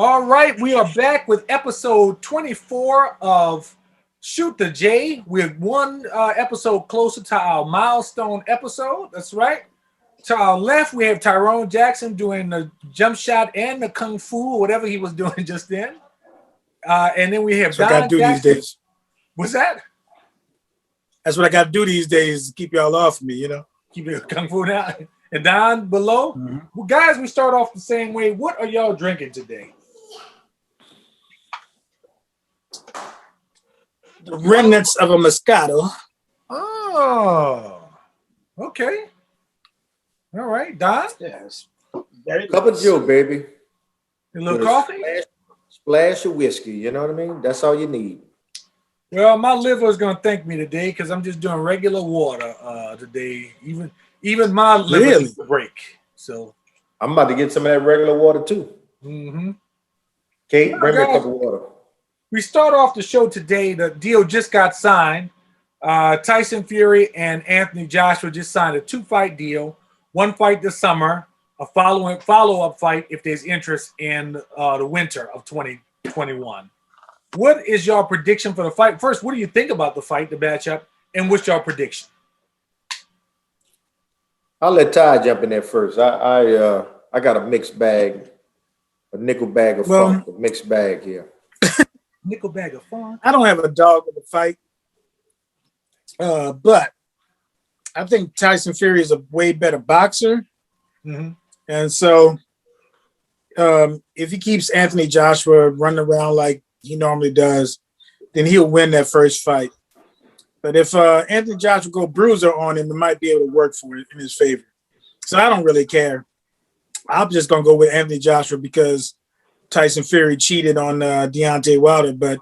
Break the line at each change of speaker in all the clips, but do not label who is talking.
All right, we are back with episode 24 of Shoot the J. We're one episode closer to our milestone episode. That's right. To our left, we have Tyrone Jackson doing the jump shot and the kung fu, or whatever he was doing just then. And then we have
That's what I got to do
Jackson.
these days.
What's that?
That's what I got to do these days. Keep y'all off me, you know.
Keep your kung fu down. And Don below. Mm-hmm. Well, guys, we start off the same way. What are y'all drinking today?
The remnants of a Moscato.
Oh, okay. All right, Don?
Yes. Cup of Joe, baby.
A little coffee?
Splash of whiskey, you know what I mean? That's all you need.
Well, my liver is going to thank me today because I'm just doing regular water today. Even my liver needs a break. So
I'm about to get some of that regular water, too.
Mm-hmm.
Kate, bring me a cup of water.
We start off the show today. The deal just got signed. Tyson Fury and Anthony Joshua just signed a 2-fight deal. 1 fight this summer, a follow-up fight if there's interest in the winter of 2021. What is your prediction for the fight? First, what do you think about the fight, the matchup, and what's your prediction?
I'll let Ty jump in there first. I got a mixed bag, a nickel bag of fun, a mixed bag here.
Nickel bag of fun.
I don't have a dog in the fight, but I think Tyson Fury is a way better boxer.
Mm-hmm.
And so if he keeps Anthony Joshua running around like he normally does, then he'll win that first fight. But if Anthony Joshua go bruiser on him, it might be able to work for it in his favor. So I don't really care. I'm just going to go with Anthony Joshua because Tyson Fury cheated on Deontay Wilder, but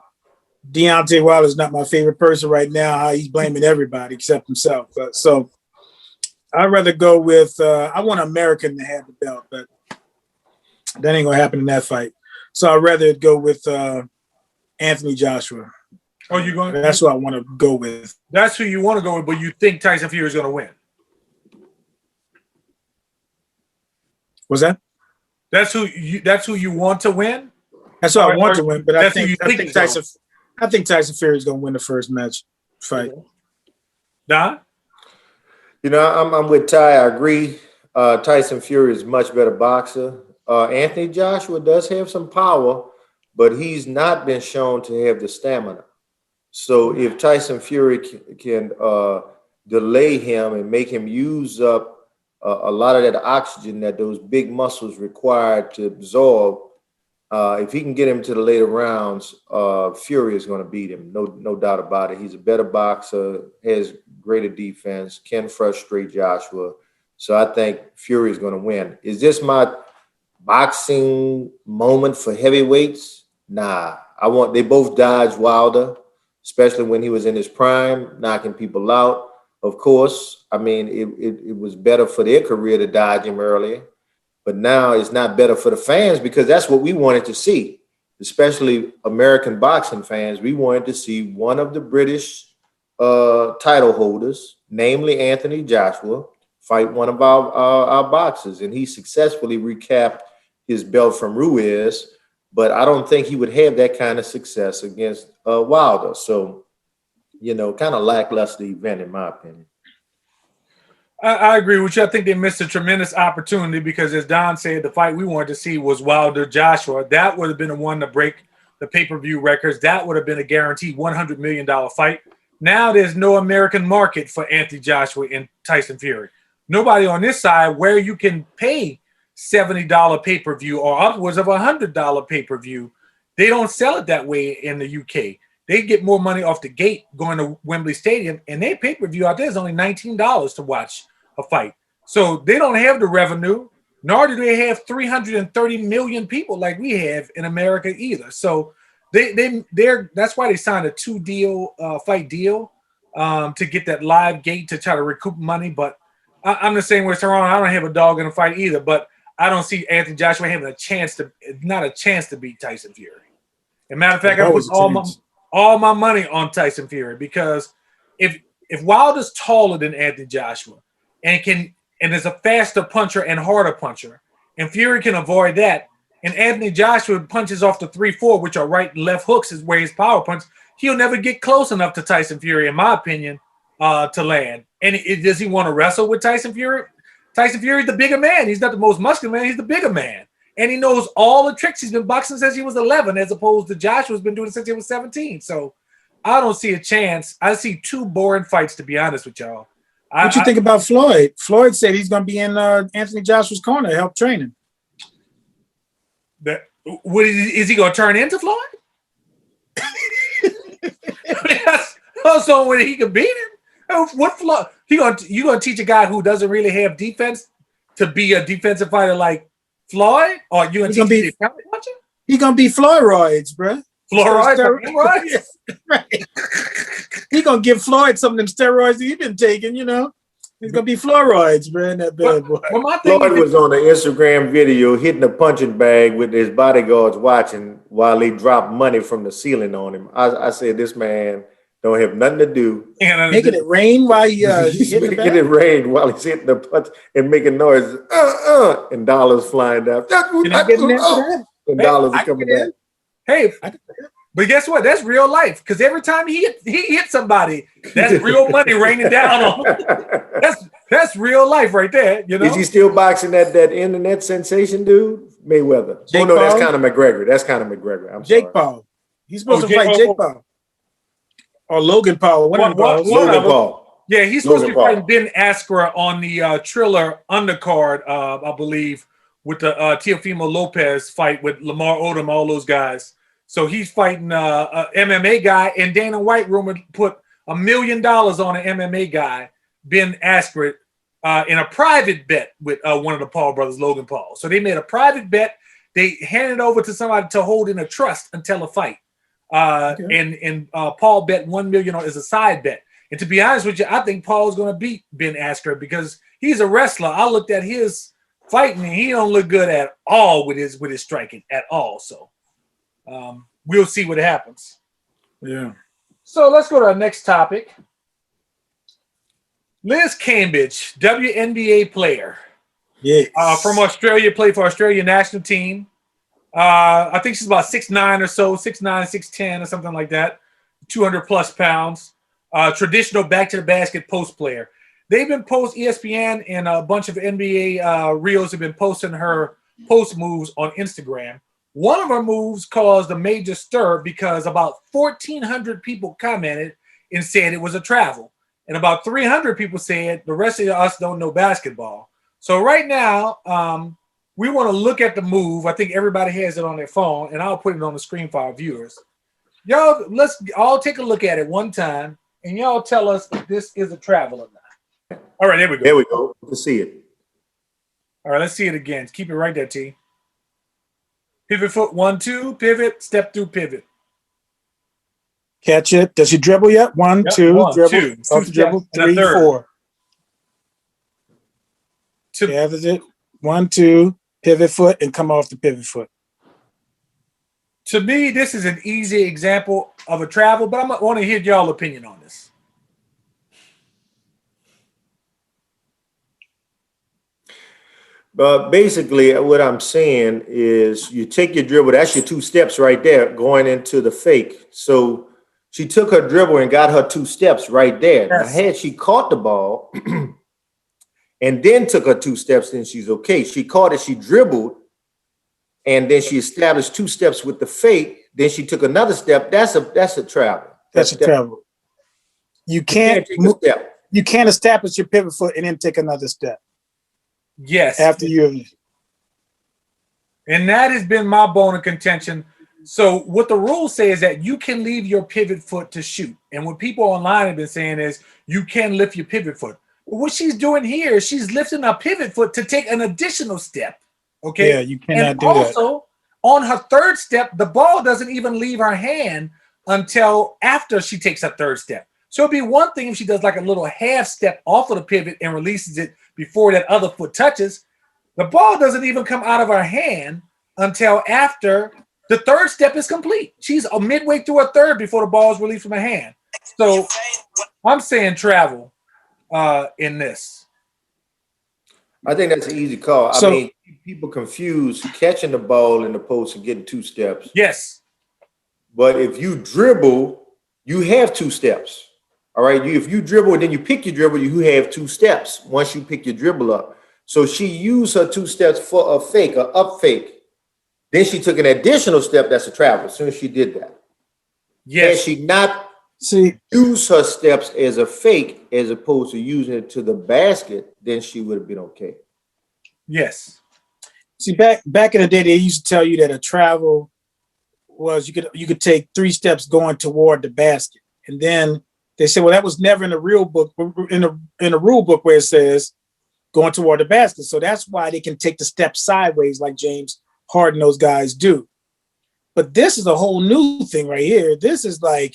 Deontay Wilder is not my favorite person right now. How he's blaming everybody except himself. So I'd rather go with I want an American to have the belt, but that ain't gonna happen in that fight. So I'd rather go with Anthony Joshua.
Oh, you going?
That's who I want to go with.
That's who you want to go with, but you think Tyson Fury is going to win?
What's that?
That's who you want to win.
That's who I want to win, but I think Tyson Fury is going to win the first fight.
Don?
You know, I'm with Ty. I agree. Tyson Fury is a much better boxer. Anthony Joshua does have some power, but he's not been shown to have the stamina. So if Tyson Fury can delay him and make him use up a lot of that oxygen that those big muscles require to absorb, if he can get him to the later rounds, Fury is going to beat him. No doubt about it. He's a better boxer, has greater defense, can frustrate Joshua. So I think Fury is going to win. Is this my boxing moment for heavyweights? Nah. They both dodged Wilder, especially when he was in his prime, knocking people out. Of course, I mean, it was better for their career to dodge him earlier. But now it's not better for the fans because that's what we wanted to see, especially American boxing fans. We wanted to see one of the British title holders, namely Anthony Joshua, fight one of our boxers. And he successfully recapped his belt from Ruiz, but I don't think he would have that kind of success against Wilder. So, you know, kind of lackluster event in my opinion.
I agree with you. I think they missed a tremendous opportunity because, as Don said, the fight we wanted to see was Wilder-Joshua. That would have been the one to break the pay-per-view records. That would have been a guaranteed $100 million fight. Now there's no American market for Anthony Joshua and Tyson Fury. Nobody on this side where you can pay $70 pay-per-view or upwards of $100 pay-per-view. They don't sell it that way in the UK. They get more money off the gate going to Wembley Stadium, and their pay-per-view out there is only $19 to watch a fight. So they don't have the revenue, nor do they have 330 million people like we have in America either. So that's why they signed a 2 fight deal to get that live gate to try to recoup money. But I'm the same way, Teron. I don't have a dog in the fight either, but I don't see Anthony Joshua having a chance to beat Tyson Fury. As a matter of fact, I put all my money on Tyson Fury because if Wilder's taller than Anthony Joshua and is a faster puncher and harder puncher, and Fury can avoid that, and Anthony Joshua punches off the 3-4, which are right and left hooks is where his power punch, he'll never get close enough to Tyson Fury, in my opinion, to land. And does he want to wrestle with Tyson Fury? Tyson Fury's the bigger man. He's not the most muscular man. He's the bigger man. And he knows all the tricks. He's been boxing since he was 11, as opposed to Joshua's been doing it since he was 17. So I don't see a chance. I see 2 boring fights, to be honest with y'all.
What you think about Floyd? Floyd said he's going to be in Anthony Joshua's corner to help train him.
Is he going to turn into Floyd? That's also when he can beat him. What Floyd? You gonna teach a guy who doesn't really have defense to be a defensive fighter like Floyd, or you gonna teach him to puncher?
He gonna be Floyroids, bro.
Floyroids,
right? He gonna give Floyd some of them steroids that he's been taking. You know, he's gonna be Floyroids, bro. In that bad boy.
Floyd was on an Instagram video hitting a punching bag with his bodyguards watching while he dropped money from the ceiling on him. I said, this man don't have nothing to do.
Making it rain while
he's making it rain while he's hitting the punch and making noise, and dollars flying down. And dollars are coming down.
Hey, but guess what? That's real life. Because every time he hit somebody, that's real money raining down on him. That's real life right there. You know?
Is he still boxing that internet sensation dude, Mayweather?
Jake
no,
Paul?
that's Conor McGregor. That's Conor McGregor. I'm
Jake
sorry.
Paul. He's supposed to fight Jake Paul. Or Logan Paul.
Logan Paul.
Yeah, he's supposed to be fighting Ben Askren on the Triller undercard, I believe, with the Teofimo Lopez fight with Lamar Odom, all those guys. So he's fighting a MMA guy, and Dana White rumored put $1 million on an MMA guy, Ben Askren, in a private bet with one of the Paul brothers, Logan Paul. So they made a private bet. They handed it over to somebody to hold in a trust until a fight. And Paul bet $1 million as a side bet. And to be honest with you, I think Paul's going to beat Ben Askren because he's a wrestler. I looked at his fighting, and he don't look good at all with his striking at all. So we'll see what happens.
Yeah.
So let's go to our next topic. Liz Cambage, WNBA player.
Yeah.
From Australia, played for Australia national team. I think she's about 6'9" or so, 6'9", 6'10", or something like that. 200 plus pounds. Traditional back to the basket post player. They've been ESPN and a bunch of NBA reels have been posting her post moves on Instagram. One of her moves caused a major stir because about 1,400 people commented and said it was a travel. And about 300 people said the rest of us don't know basketball. So right now, we want to look at the move. I think everybody has it on their phone, and I'll put it on the screen for our viewers. Y'all, let's all take a look at it one time, and y'all tell us if this is a travel or not. All right, there we go.
There we go. Let's see it.
All right, let's see it again. Keep it right there, T. Pivot foot 1, 2, pivot, step through pivot.
Catch it. Does she dribble yet? 1, 2, dribble. Off the dribble. 3, 4. Gathers it. 1, 2, pivot foot, and come off the pivot foot.
To me, this is an easy example of a travel, but I want to hear y'all's opinion on this.
But basically, what I'm saying is you take your dribble. That's your 2 steps right there going into the fake. So she took her dribble and got her 2 steps right there. Yes. Now, had she caught the ball and then took her 2 steps, then she's okay. She caught it, she dribbled, and then she established 2 steps with the fake. Then she took another step. That's a travel.
That's a travel. You can't establish your pivot foot and then take another step.
Yes.
After you.
And that has been my bone of contention. So what the rules say is that you can leave your pivot foot to shoot. And what people online have been saying is you can lift your pivot foot. But what she's doing here is she's lifting her pivot foot to take an additional step. Okay.
Yeah, you cannot do that.
Also, on her 3rd step, the ball doesn't even leave her hand until after she takes her 3rd step. So it'd be one thing if she does like a little half step off of the pivot and releases it before that other foot touches. The ball doesn't even come out of her hand until after the 3rd step is complete. She's midway through her 3rd before the ball is released from her hand. So I'm saying travel in this.
I think that's an easy call. I mean, people confuse catching the ball in the post and getting 2 steps.
Yes.
But if you dribble, you have 2 steps. All right. If you dribble and then you pick your dribble, you have 2 steps once you pick your dribble up. So she used her 2 steps for a fake, a up fake. Then she took an additional step. That's a travel. As soon as she did that.
Yes.
Had she not use her steps as a fake as opposed to using it to the basket, then she would have been okay.
Yes.
See, back in the day, they used to tell you that a travel was you could take 3 steps going toward the basket, and then they said, well, that was never in the real book, in the rule book where it says going toward the basket. So that's why they can take the step sideways like James Harden, those guys do. But this is a whole new thing right here. This is like,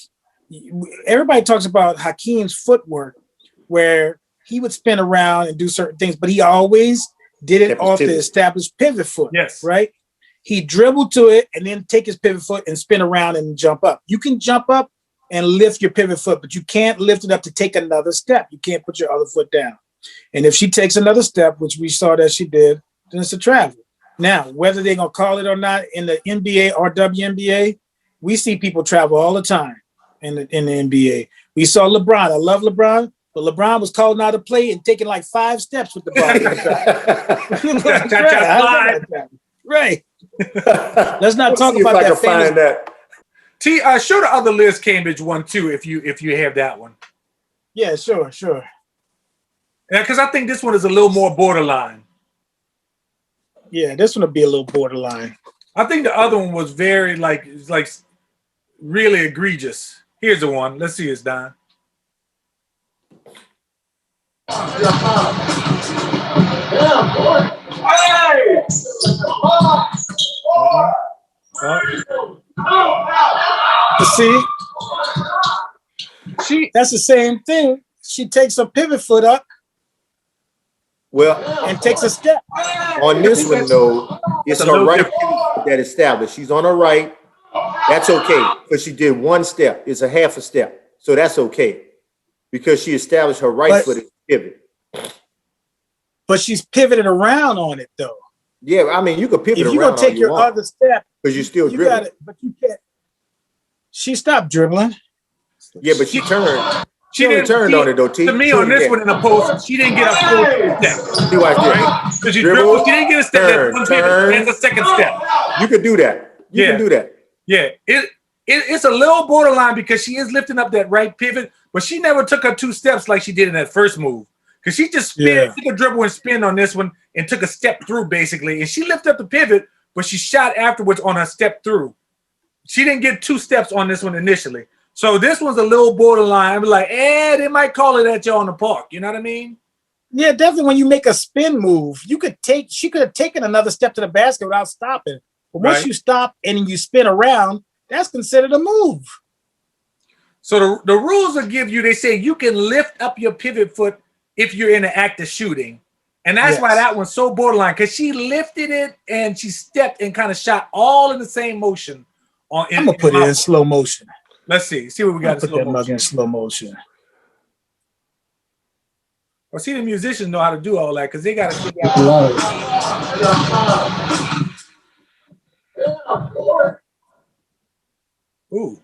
everybody talks about Hakeem's footwork, where he would spin around and do certain things, but he always did it off the established pivot foot.
Yes.
Right? He dribbled to it and then take his pivot foot and spin around and jump up. You can jump up and lift your pivot foot, but you can't lift it up to take another step. You can't put your other foot down. And if she takes another step, which we saw that she did, then it's a travel. Now, whether they're going to call it or not in the NBA or WNBA, we see people travel all the time in the NBA. We saw LeBron. I love LeBron, but LeBron was calling out a play and taking like 5 steps with the ball. Right. Let's not talk about that famous.
T, show the other Liz Cambage one too, if you have that one.
Yeah, sure.
Yeah, because I think this one is a little more borderline.
Yeah, this one will be a little borderline.
I think the other one was very like really egregious. Here's the one. Let's see, it's Don.
See, that's the same thing. She takes her pivot foot up.
Well,
and takes a step.
On this one, though, it's her right that established. She's on her right. That's okay, because she did 1 step. It's a half a step. So that's okay, because she established her right foot as pivot.
But she's pivoted around on it, though.
Yeah, I mean, you could pivot around.
If you're going to take your other step.
Because you're still dribbling.
But you can't. She stopped dribbling.
Yeah, but she turned. She didn't turn on it though.
To me, on this one in the post, she didn't get a full step.
See why
because she dribbled. She didn't get a step. That's a second step.
You could do that. You can do that.
Yeah, it's a little borderline because she is lifting up that right pivot, but she never took her 2 steps like she did in that first move. Because she just took a dribble and spin on this one and took a step through basically, and she lifted up the pivot, but she shot afterwards on her step through. She didn't get 2 steps on this one initially. So this one's a little borderline. I'm like, they might call it at you on the park. You know what I mean?
Yeah, definitely. When you make a spin move, she could have taken another step to the basket without stopping. But once you stop and you spin around, that's considered a move.
So the rules will give you, they say you can lift up your pivot foot if you're in the act of shooting. And that's why that one's so borderline, because she lifted it and she stepped and kind of shot all in the same motion. I'm
going to put it in slow motion.
Let's see what we got
in slow motion.
Well, see, the musicians know how to do all that because they got to figure out. Ooh.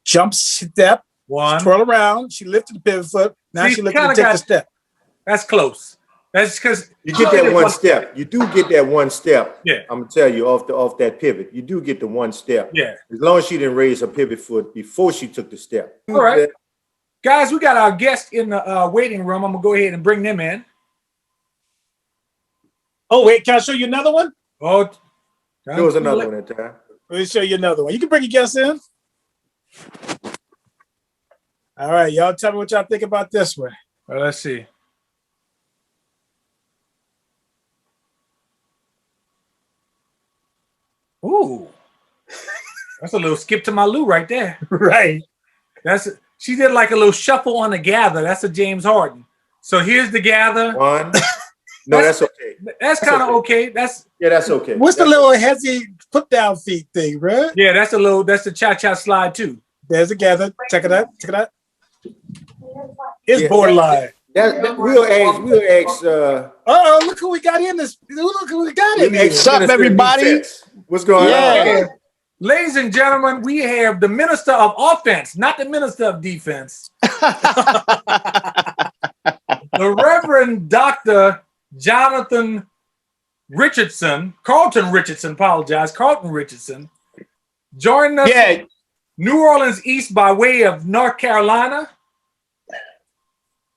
Jump step.
1.
Twirl around. She lifted the pivot foot. Now she lifted to take the step.
That's close. That's because
you get that 1 step. You do get that 1 step.
Yeah.
I'm gonna tell you off that pivot. You do get the 1 step.
Yeah.
As long as she didn't raise her pivot foot before she took the step.
All right. Guys, we got our guests in the waiting room. I'm gonna go ahead and bring them in.
Oh, wait, can I show you another one?
Oh,
there was another one at the time.
Let me show you another one. You can bring your guests in. All right, y'all tell me what y'all think about this one.
Well, let's see. Ooh, that's a little skip to my Lou right there.
Right.
She did like a little shuffle on the gather. That's a James Harden. So here's the gather.
1. No, that's okay.
That's kind of okay. That's
okay.
What's the little hezzy put down feet thing, right?
Yeah, that's the cha-cha slide too.
There's a gather. Check it out. It's borderline.
We'll ask.
Look who we got in this. Look who we got in here.
What's up, everybody?
What's going on?
Ladies and gentlemen, we have the minister of offense, not the minister of defense. The Reverend Dr. Jonathan Richardson, Carlton Richardson, joined us from New Orleans East by way of North Carolina.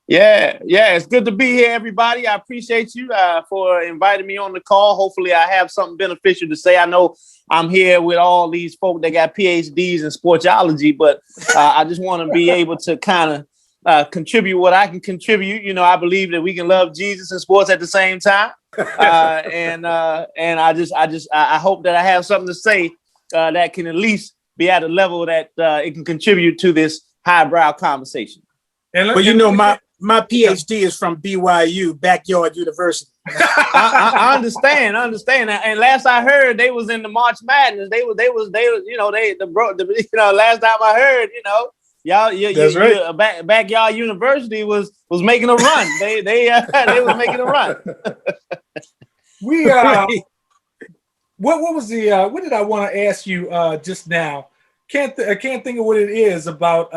Yeah, it's good to be here, everybody. I appreciate you for inviting me on the call. Hopefully I have something beneficial to say. I know I'm here with all these folk that got PhDs in sportsology, but I just want to be able to kind of contribute what I can contribute. You know, I believe that we can love Jesus and sports at the same time. And I hope that I have something to say that can at least be at a level that it can contribute to this highbrow conversation.
Well, you know, my PhD is from BYU, Backyard University.
I understand. And last I heard, they was in the March Madness. They was, last time I heard, y'all, Backyard University was making a run. They was making a run.
What was the what did I want to ask you just now? Can't think of what it is about.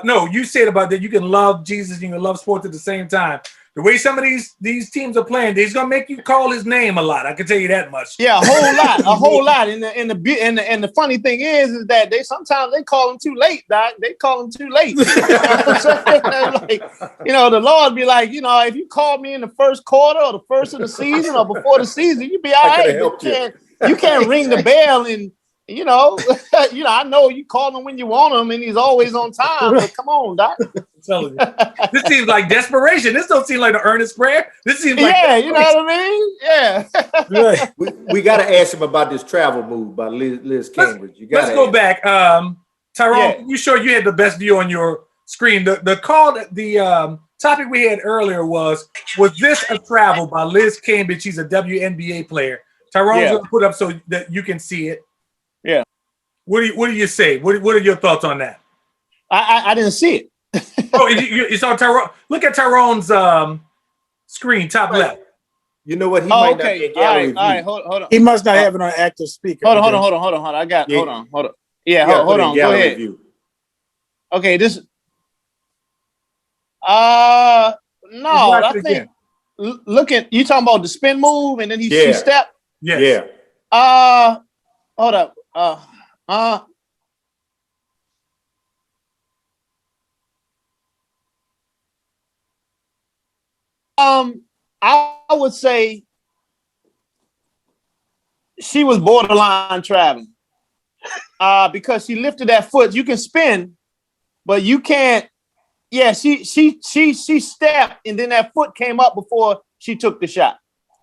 No, you said about that you can love Jesus and you can love sports at the same time. The way some of these teams are playing, they're gonna make you call his name a lot. I can tell you that much.
Yeah, a whole lot. And the funny thing is that sometimes they call him too late, Doc. They call him too late. Like, the Lord be like, if you call me in the first quarter or the first of the season or before the season, you be all right. You can't ring the bell and. I know you call him when you want him, and he's always on time. But come on, Doc.
I'm telling you, this seems like desperation. This don't seem like an earnest prayer. This seems like
you know what I mean? Yeah.
we got to ask him about this travel move by Liz Cambage.
Let's go back. Tyrone, you sure you had the best view on your screen? The topic we had earlier was this a travel by Liz Cambage? She's a WNBA player. Tyrone's going to put up so that you can see it.
Yeah.
What do you say? What are your thoughts on that?
I didn't see it.
You saw Tyrone. Look at Tyrone's screen, top left.
You know what? He might not be a gallery view.
All right, hold on.
He must not have it on active speaker.
Hold on. I got. Hold on. Yeah, hold on. Go ahead.
View.
Okay, this. No, I think. Look at you talking about the spin move, and then she stepped.
Yes.
Yeah.
Hold up. I would say she was borderline traveling. Because she lifted that foot. You can spin, but you can't. Yeah, she stepped, and then that foot came up before she took the shot.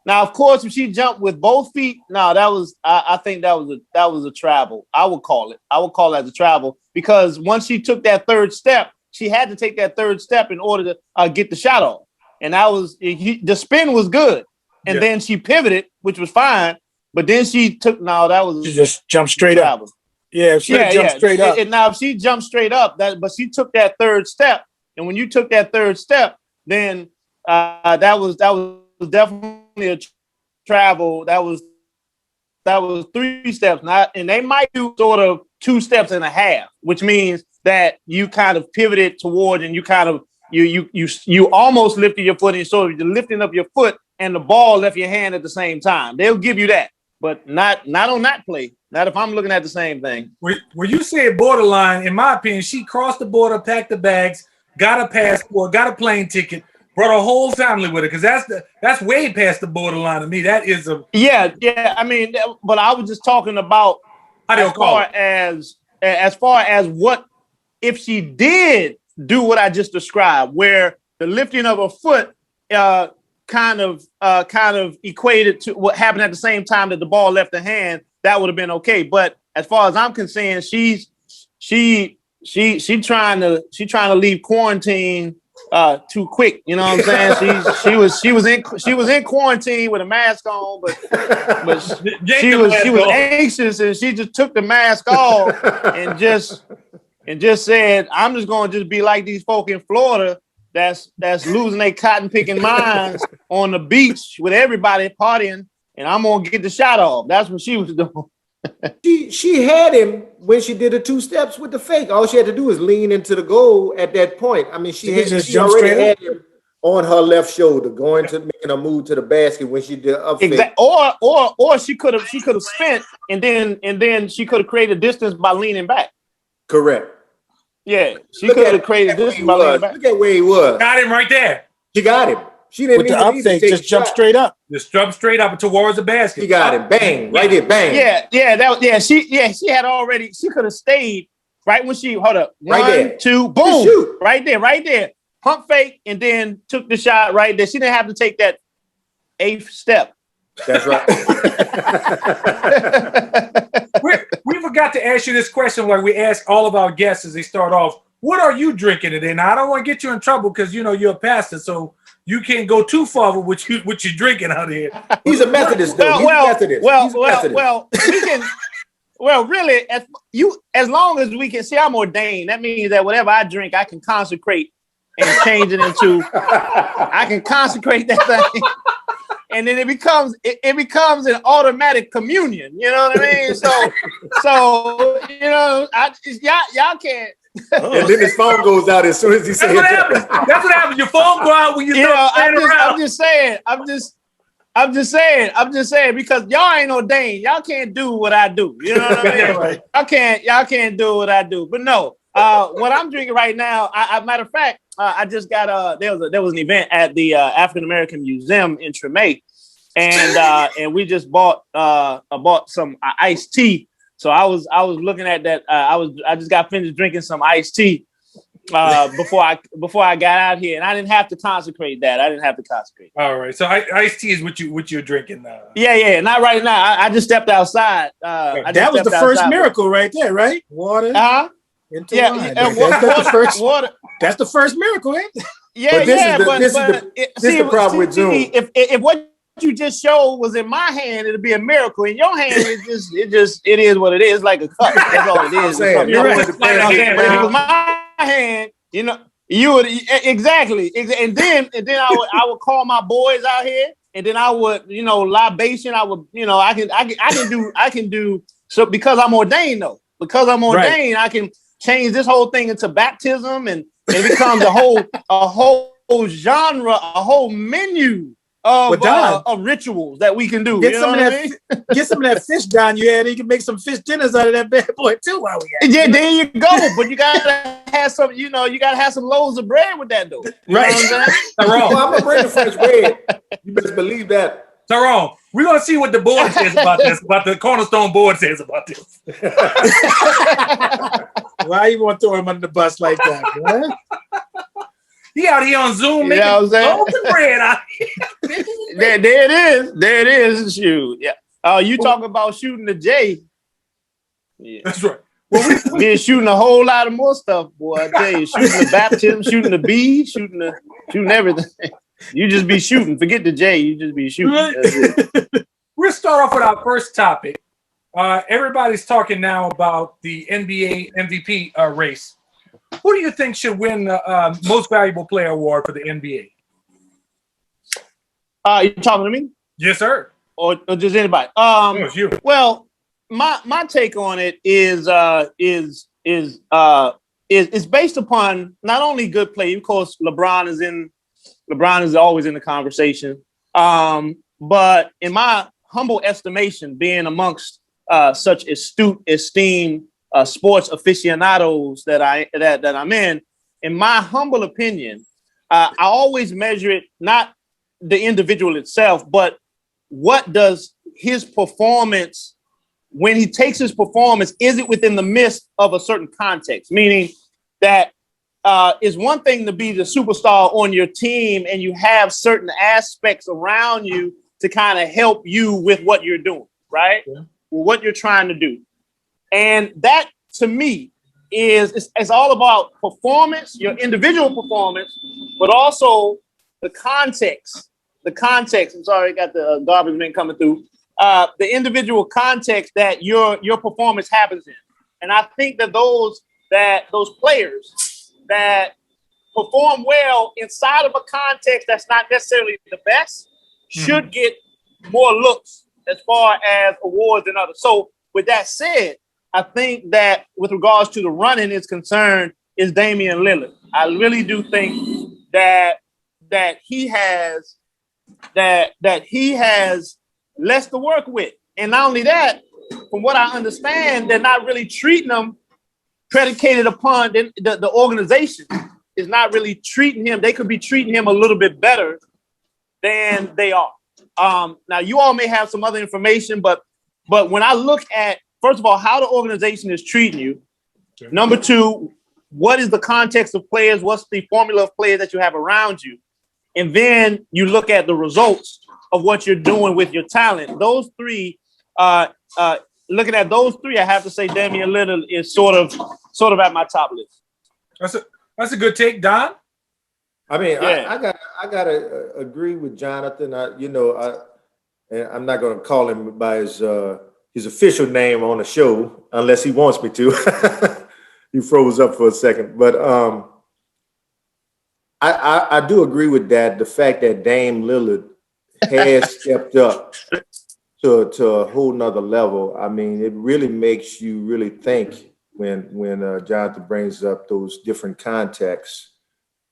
Now, of course, if she jumped with both feet, I think that was a travel. I would call it that a travel, because once she took that third step, she had to take that third step in order to get the shot off. And the spin was good. And then she pivoted, which was fine. But then she
just jumped straight up. Yeah, she jumped straight up.
And now if she jumped straight up, but she took that third step. And when you took that third step, then that was definitely a travel. That was 3 steps, and they might do sort of 2 steps and a half, which means that you kind of pivoted toward, and you kind of you almost lifted your foot, and so you're lifting up your foot, and the ball left your hand at the same time. They'll give you that, but not on that play. Not if I'm looking at the same thing.
Where you say borderline, in my opinion, she crossed the border, packed the bags, got a passport, got a plane ticket. Brought her whole family with her, because that's way past the borderline to me. That is a
I mean, but I was just talking about as far as what if she did do what I just described, where the lifting of her foot kind of equated to what happened at the same time that the ball left her hand. That would have been okay. But as far as I'm concerned, she's trying to leave quarantine too quick, you know what I'm saying? She was in quarantine with a mask on, but she was anxious, and she just took the mask off and just said, I'm just going to just be like these folk in Florida that's losing their cotton picking minds on the beach with everybody partying, and I'm gonna get the shot off. That's what she was doing.
She had him when she did the 2 steps with the fake. All she had to do was lean into the goal at that point. I mean, she already had him on her left shoulder, going to making a move to the basket when she did up fake.
Exactly. Or she could have spent and then she could have created distance by leaning back.
Correct.
Yeah, she could have created distance by leaning back.
Look at where he was.
Got him right there.
She got him. She didn't
With
even
the up
need to
fake,
take
just
a
jump
shot.
straight up.
Just jump straight up towards the basket.
She got him. Bang. Right there. Bang.
She had already, she could have stayed right when she hold up.
Right
1,
there.
2, boom. Right there. Pump fake and then took the shot right there. She didn't have to take that 8th step.
That's right.
We forgot to ask you this question like we ask all of our guests as they start off. What are you drinking today? Now, I don't want to get you in trouble because, you know, you're a pastor, so you can't go too far with what you're drinking out here.
He's a Methodist, though. He's a Methodist.
We can. Well, really, as long as we can see, I'm ordained. That means that whatever I drink, I can consecrate and change it into. I can consecrate that thing, and then it becomes an automatic communion. You know what I mean? So you know, y'all can't.
And then his phone goes out as soon as he says
That's what happens. Your phone go out when you start standing around.
I'm just saying because y'all ain't ordained. Y'all can't do what I do. You know what I mean?
Right.
Y'all can't do what I do. But no, what I'm drinking right now, matter of fact, I just got there was an event at the African American Museum in Tremay, and we just bought some iced tea. So I was looking at that. I just got finished drinking some iced tea before I got out here, and I didn't have to consecrate that.
All right. So iced tea is what you're drinking now.
Yeah. Not right now. I just stepped outside.
That was the first miracle right there, right? Water. Into wine. That's the first water. That's the first miracle, eh?
Yeah,
This is the problem with Zoom.
If what you just showed was in my hand, it'd be a miracle. In your hand, it is what it is, like a cup. That's all it is.
You're right.
But if it was my hand, you know, you would exactly. And then I would call my boys out here, and then I would, you know, libation. I would, you know, I can do so because I'm ordained though. Because I'm ordained, right. I can change this whole thing into baptism, and it becomes a whole genre, a whole menu of rituals that we can do.
Get some of that fish down you had. You can make some fish dinners out of that bad boy too while we at it.
Yeah, there you go. But you gotta have some, you know, you gotta have some loaves of bread with that though. You
right.
know what I'm saying?
Well, I'm gonna bring the French bread. You best believe that.
Tyrone, we're gonna see what the board says about this, what the Cornerstone board says about this.
Why you want to throw him under the bus like that? Huh?
He out here on Zoom making loaves of bread out here.
There it is. Shoot. Yeah. You talking about shooting the J. Yeah.
That's right.
Well, we're shooting a whole lot of more stuff, boy. I tell you, shooting the baptism, shooting the B, shooting everything. You just be shooting. Forget the J. You just be shooting.
We'll start off with our first topic. Everybody's talking now about the NBA MVP race. Who do you think should win the most valuable player award for the NBA?
You talking to me?
Yes, sir.
Or just anybody?
It's you.
Well, my take on it is based upon not only good play. Of course, LeBron is always in the conversation. But in my humble estimation, being amongst such astute, esteemed sports aficionados that I'm in my humble opinion, I always measure it not the individual itself, but what does his performance, when he takes his performance, is it within the midst of a certain context? Meaning that it's one thing to be the superstar on your team and you have certain aspects around you to kind of help you with what you're doing, right? Yeah. What you're trying to do. And that, to me, is all about performance, your individual performance, but also the context. I'm sorry, I got the garbage men coming through. The individual context that your performance happens in. And I think that those players that perform well inside of a context that's not necessarily the best should get more looks as far as awards and others. So with that said, I think that with regards to the running is concerned is Damian Lillard. I really do think that he has less to work with. And not only that, from what I understand, they're not really treating him predicated upon the organization is not really treating him. They could be treating him a little bit better than they are. Now, you all may have some other information, but when I look at, first of all, how the organization is treating you, number two, what is the context of players? What's the formula of players that you have around you? And then you look at the results of what you're doing with your talent. Those three, looking at those three, I have to say Damian Lillard is sort of at my top list.
That's a good take, Don.
I mean,
Yeah.
I gotta agree with Jonathan. And I'm not gonna call him by his official name on the show unless he wants me to. He froze up for a second, but I do agree with that. The fact that Dame Lillard has stepped up to a whole nother level. I mean, it really makes you really think when Jonathan brings up those different contexts,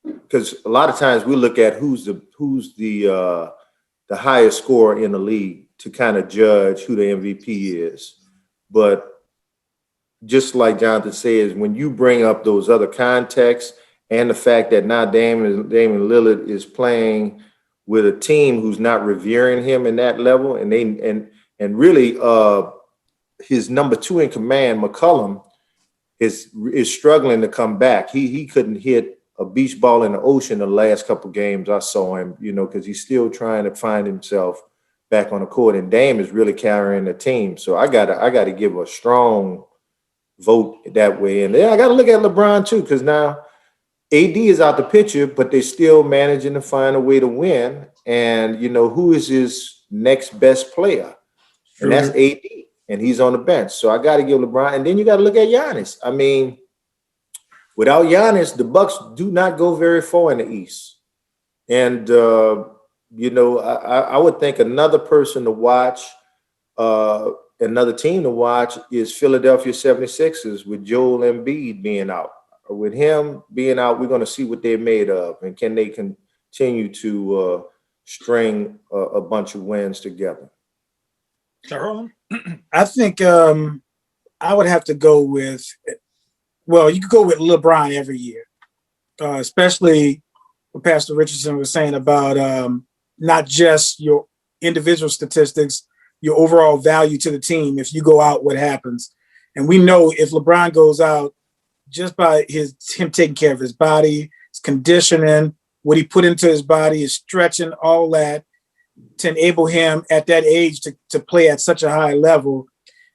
because a lot of times we look at who's the highest scorer in the league to kind of judge who the MVP is, but just like Jonathan says, when you bring up those other contexts and the fact that now Damian Lillard is playing with a team who's not revering him in that level, and really his number two in command, McCollum, is struggling to come back. He couldn't hit a beach ball in the ocean the last couple games I saw him, because he's still trying to find himself back on the court, and Dame is really carrying the team. So I gotta give a strong vote that way. And then I got to look at LeBron too, because now AD is out the picture, but they're still managing to find a way to win. And who is his next best player? And that's AD, and he's on the bench. So I got to give LeBron. And then you got to look at Giannis. I mean, without Giannis, the Bucks do not go very far in the East. And I would think another person to watch, another team to watch is Philadelphia 76ers with Joel Embiid being out. With him being out, we're going to see what they're made of, and can they continue to string a bunch of wins together.
I think I would have to go with, you could go with LeBron every year, especially what Pastor Richardson was saying about not just your individual statistics, your overall value to the team. If you go out, what happens? And we know if LeBron goes out, just by him taking care of his body, his conditioning, what he put into his body, his stretching, all that, to enable him at that age to play at such a high level,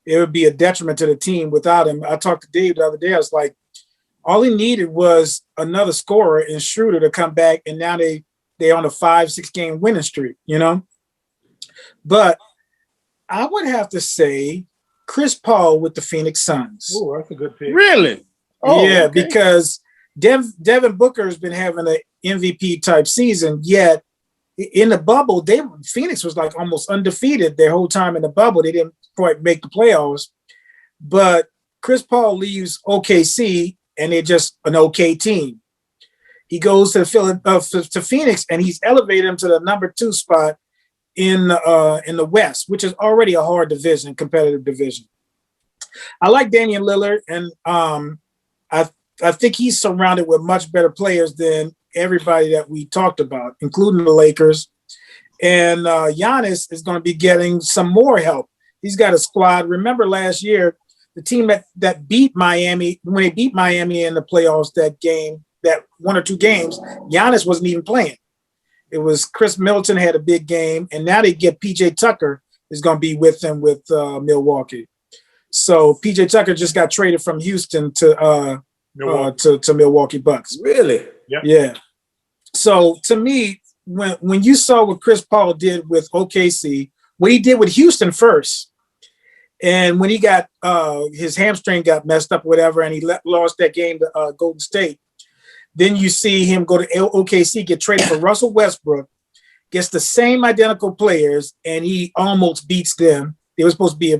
it would be a detriment to the team without him. I talked to Dave the other day. I was like, all he needed was another scorer in Schroeder to come back, and now they on a 5-6 game winning streak, But I would have to say Chris Paul with the Phoenix Suns.
Oh, that's a good pick.
Really?
Oh, yeah, okay. Because Devin Booker has been having an MVP type season, yet in the bubble, Phoenix was like almost undefeated their whole time in the bubble. They didn't quite make the playoffs. But Chris Paul leaves OKC, and they're just an okay team. He goes to Phoenix, and he's elevated him to the number 2 spot in the West, which is already a hard division, competitive division. I like Damian Lillard, and I think he's surrounded with much better players than everybody that we talked about, including the Lakers. And Giannis is going to be getting some more help. He's got a squad. Remember last year, the team that beat Miami, when they beat Miami in the playoffs, that 1 or 2 games, Giannis wasn't even playing. It was Chris Middleton had a big game, and now they get PJ Tucker is going to be with them with Milwaukee. So PJ Tucker just got traded from Houston to Milwaukee Bucks.
Really?
Yep.
Yeah. So to me, when you saw what Chris Paul did with OKC, what he did with Houston first, and when he got his hamstring got messed up, whatever, and he lost that game to Golden State, Then you see him go to OKC, get traded for Russell Westbrook, gets the same identical players, and he almost beats them. They were supposed to be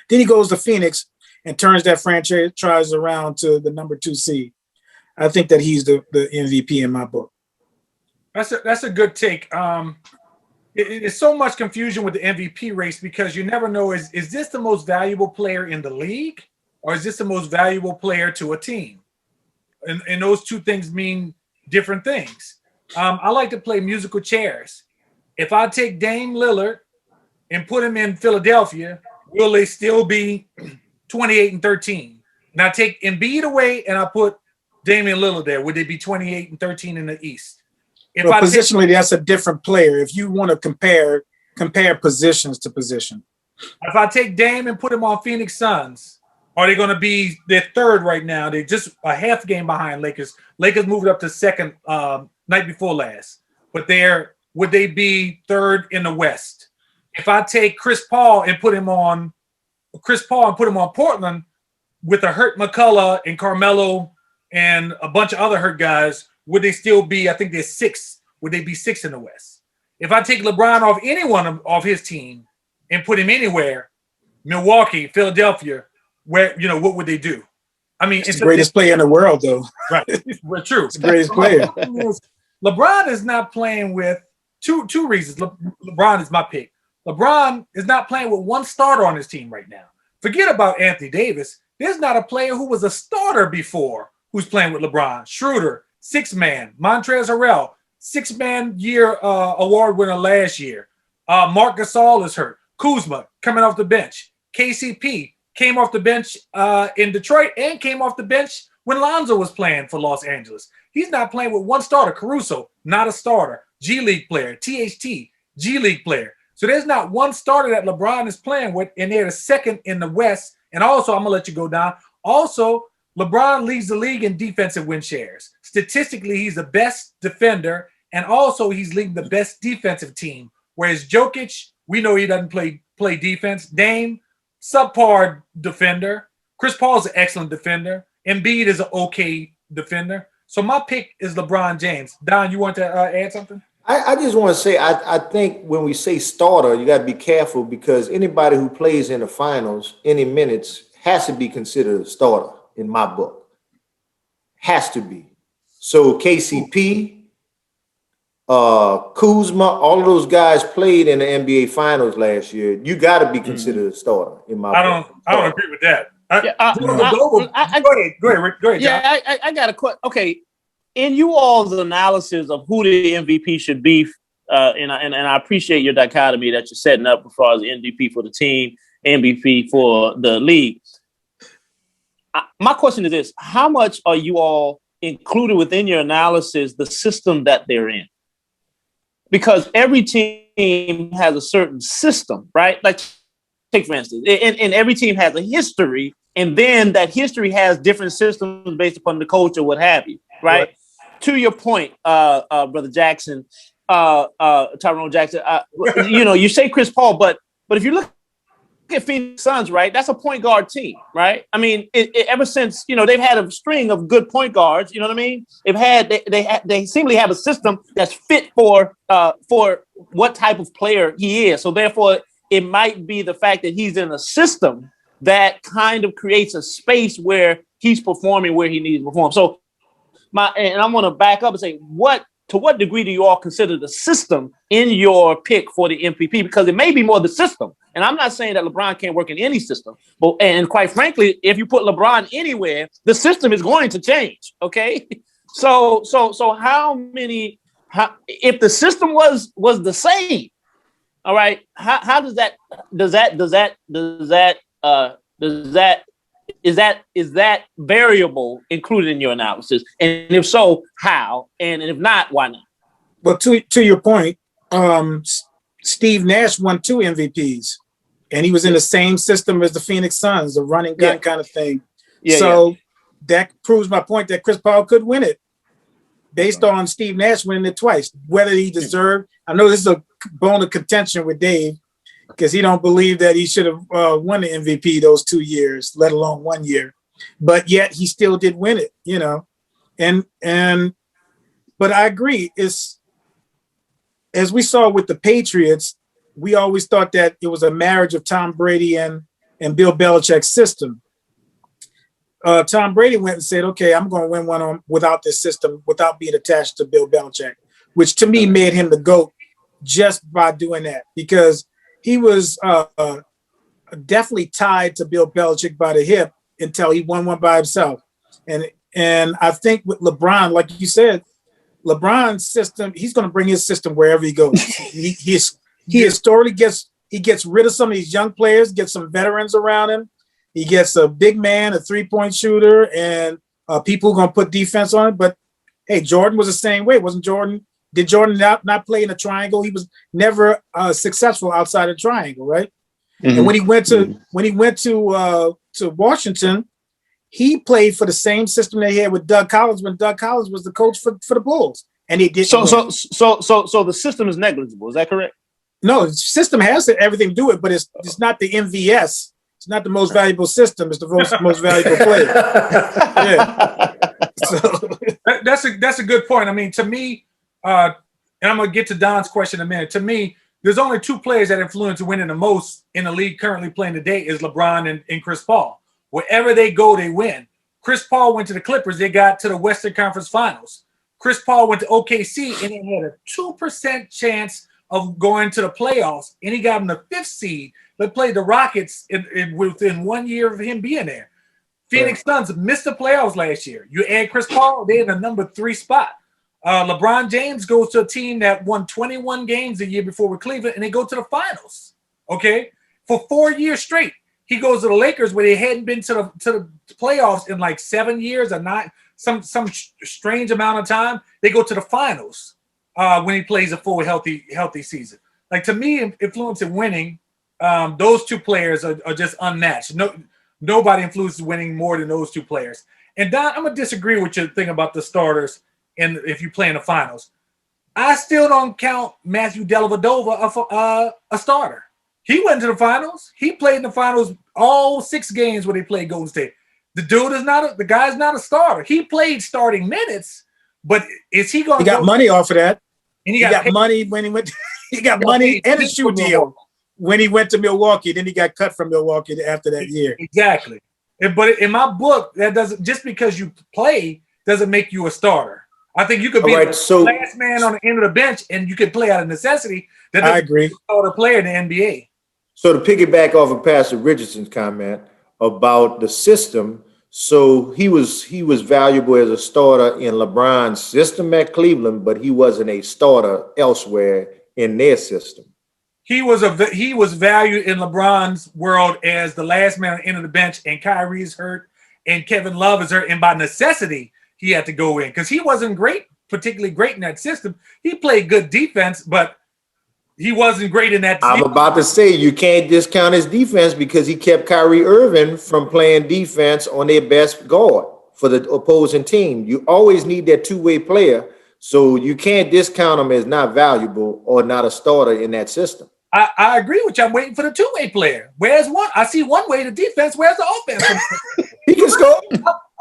then he goes to Phoenix and turns that franchise around to the number 2 seed. I think that he's the MVP in my book.
That's a good take. It's so much confusion with the MVP race because you never know, is this the most valuable player in the league or is this the most valuable player to a team? And those two things mean different things. I like to play musical chairs. If I take Dame Lillard and put him in Philadelphia, will they still be 28-13? And I take Embiid away and I put Damian Lillard there. Would they be 28-13 in the East?
Positionally, that's a different player. If you want to compare positions to position.
If I take Dame and put him on Phoenix Suns, are they going to be their third right now? They're just a half game behind Lakers. Lakers moved up to second night before last. But would they be third in the West? If I take Chris Paul and put him on Portland with a hurt McCullough and Carmelo and a bunch of other hurt guys, would they still be, I think they're sixth. Would they be sixth in the West? If I take LeBron off any one of his team and put him anywhere, Milwaukee, Philadelphia, where, what would they do? I mean,
it's the greatest player in the world, though.
Right. Well, true.
It's the greatest player.
LeBron is not playing with two reasons. LeBron is my pick. LeBron is not playing with one starter on his team right now. Forget about Anthony Davis. There's not a player who was a starter before who's playing with LeBron. Schroeder, 6-man. Montrezl Harrell, 6-man year award winner last year. Marc Gasol is hurt. Kuzma coming off the bench. KCP came off the bench in Detroit and came off the bench when Lonzo was playing for Los Angeles. He's not playing with one starter. Caruso, not a starter. G League player. THT, G League player. So there's not one starter that LeBron is playing with, and they're the second in the West. And also, I'm going to let you go down. Also, LeBron leads the league in defensive win shares. Statistically, he's the best defender, and also he's leading the best defensive team. Whereas Jokic, we know he doesn't play defense. Dame, subpar defender. Chris Paul's an excellent defender. Embiid is an okay defender. So my pick is LeBron James. Don, you want to add something?
I just want to say, I think when we say starter, you got to be careful because anybody who plays in the finals, any minutes, has to be considered a starter in my book. Has to be. So KCP, Kuzma, all of those guys played in the NBA finals last year. You got to be considered a starter in my book.
I don't agree with that.
Go ahead, Rick. Yeah, I got a question. Okay. In you all's analysis of who the MVP should be, and I appreciate your dichotomy that you're setting up as far as the MVP for the team, MVP for the league. My question is this: how much are you all included within your analysis the system that they're in? Because every team has a certain system, right? Like, take for instance, and every team has a history, and then that history has different systems based upon the coach or what have you, right? To your point, Brother Jackson, Tyrone Jackson, you say Chris Paul, but if you look at Phoenix Suns, right, that's a point guard team, right? I mean, ever since, they've had a string of good point guards, you know what I mean? They seemingly have a system that's fit for what type of player he is. So therefore, it might be the fact that he's in a system that kind of creates a space where he's performing where he needs to perform. So and I want to back up and say, to what degree do you all consider the system in your pick for the MVP? Because it may be more the system. And I'm not saying that LeBron can't work in any system, and quite frankly, if you put LeBron anywhere, the system is going to change. Okay. So if the system was the same, all right, how does that variable included in your analysis? And if so, how? And if not, why not?
Well, to your point, Steve Nash won 2 MVPs, and he was in the same system as the Phoenix Suns, a running gun kind of thing. That proves my point that Chris Paul could win it based on Steve Nash winning it twice. Whether he deserved, I know this is a bone of contention with Dave, because he don't believe that he should have won the MVP those 2 years, let alone 1 year. But yet he still did win it, And But I agree. It's as we saw with the Patriots, we always thought that it was a marriage of Tom Brady and Bill Belichick's system. Tom Brady went and said, okay, I'm going to win one without this system, without being attached to Bill Belichick, which to me made him the GOAT just by doing that, because he was definitely tied to Bill Belichick by the hip until he won one by himself. And I think with LeBron, like you said, LeBron's system, he's going to bring his system wherever he goes. he historically gets rid of some of these young players, gets some veterans around him. He gets a big man, a 3-point shooter, and people who are going to put defense on it. But hey, Jordan was the same way. Wasn't Jordan? Did Jordan not play in a triangle? He was never successful outside of triangle, right? Mm-hmm. And when he went to Washington, he played for the same system they had with Doug Collins when Doug Collins was the coach for the Bulls, and he did. So
the system is negligible. Is that correct?
No, the system has everything to do it, but it's not the MVS. It's not the most valuable system. It's the most valuable player. Yeah.
So that's a good point. I mean, to me, and I'm gonna get to Don's question in a minute. To me, there's only two players that influence winning the most in the league currently playing today is LeBron and Chris Paul. Wherever they go, they win. Chris Paul went to the Clippers. They got to the Western Conference Finals. Chris Paul went to OKC and he had a 2% chance of going to the playoffs, and he got him the 5th seed. They played the Rockets within 1 year of him being there. Phoenix Suns missed the playoffs last year. You add Chris Paul, they're in the number 3 spot. LeBron James goes to a team that won 21 games the year before with Cleveland, and they go to the finals. Okay, for 4 years straight. He goes to the Lakers where they hadn't been to the playoffs in like 7 years or not, some strange amount of time. They go to the finals when he plays a full healthy season. Like, to me, influence in winning, those two players are just unmatched. Nobody influences winning more than those two players. And Don, I'm gonna disagree with your thing about the starters and if you play in the finals. I still don't count Matthew Dellavedova a starter. He went to the finals. He played in the finals all 6 games when they played Golden State. The guy's not a starter. He played starting minutes, but is he going?
He got money off of that.
And
he got money when he went. He got money and a shoe deal when he went to Milwaukee. Then he got cut from Milwaukee after that year.
Exactly. But in my book, that doesn't, just because you play doesn't make you a starter. I think you could be the last man on the end of the bench and you can play out of necessity.
I agree.
Starter player in the NBA.
So to piggyback off of Pastor Richardson's comment about the system, so he was valuable as a starter in LeBron's system at Cleveland, but he wasn't a starter elsewhere in their system.
He was valued in LeBron's world as the last man on the end of the bench, and Kyrie's hurt, and Kevin Love is hurt, and by necessity he had to go in because he wasn't particularly great in that system. He played good defense, but he wasn't great in that.
I'm about to say you can't discount his defense because he kept Kyrie Irving from playing defense on their best guard for the opposing team. You always need that two-way player, so you can't discount him as not valuable or not a starter in that system.
I agree with you. I'm waiting for the two-way player. Where's one? I see one way to defense. Where's the offense?
He can score.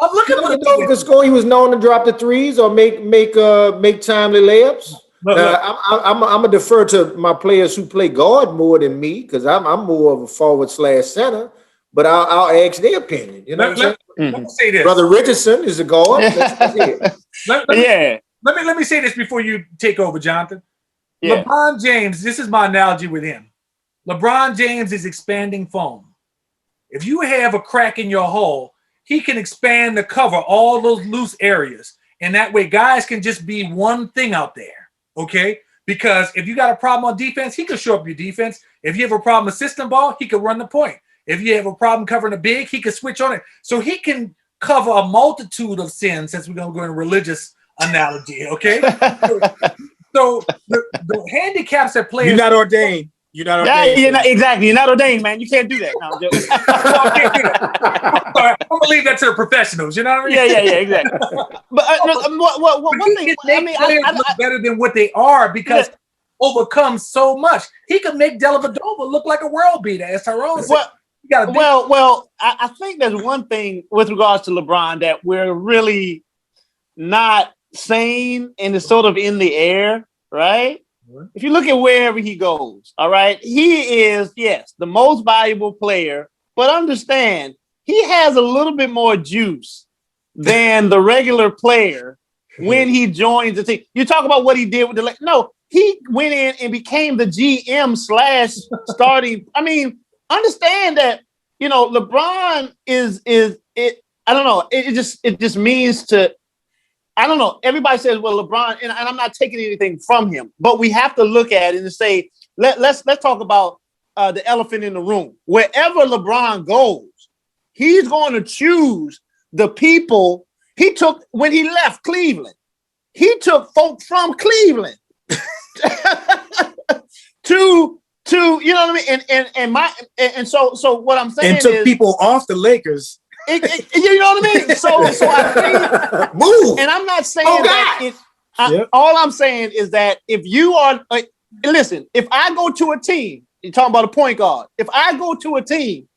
I'm looking for the
he can score. He was known to drop the threes or make timely layups. I'm gonna defer to my players who play guard more than me because I'm more of a forward/center. But I'll ask their opinion. You know what I'm saying?
Let me say this.
Brother Richardson is a guard.
Let me say this before you take over, Jonathan. Yeah. LeBron James, this is my analogy with him. LeBron James is expanding foam. If you have a crack in your hull, he can expand to cover all those loose areas. And that way guys can just be one thing out there. Okay? Because if you got a problem on defense, he could show up your defense. If you have a problem with system ball, he could run the point. If you have a problem covering a big, he could switch on it. So he can cover a multitude of sins, since we're going to go in a religious analogy. Okay? So the handicaps that players.
You're not ordained. You're not ordained.
Yeah, exactly. You're not ordained, man. You can't do that. No,
I'm gonna leave that to the professionals. You know what I mean?
Yeah, exactly. But one thing,
I look better than what they are because overcome so much. He could make Dellavedova look like a world beater, as Tyrone said.
I think there's one thing with regards to LeBron that we're really not sane and is sort of in the air, right? If you look at wherever he goes, all right, he is, yes, the most valuable player, but understand he has a little bit more juice than the regular player when he joins the team. You talk about what he did with he went in and became the GM / starting. I mean, understand that, LeBron is it. I don't know. It just means to, I don't know. Everybody says, well, LeBron, and I'm not taking anything from him, but we have to look at it and say, let's talk about the elephant in the room. Wherever LeBron goes, he's going to choose the people he took when he left Cleveland. He took folks from Cleveland to you know what I mean, and so what I'm saying
and took
is
people off the Lakers.
you know what I mean. So I think
Move.
and I'm not saying that all I'm saying is that if you are listen, if I go to a team, you're talking about a point guard. If I go to a team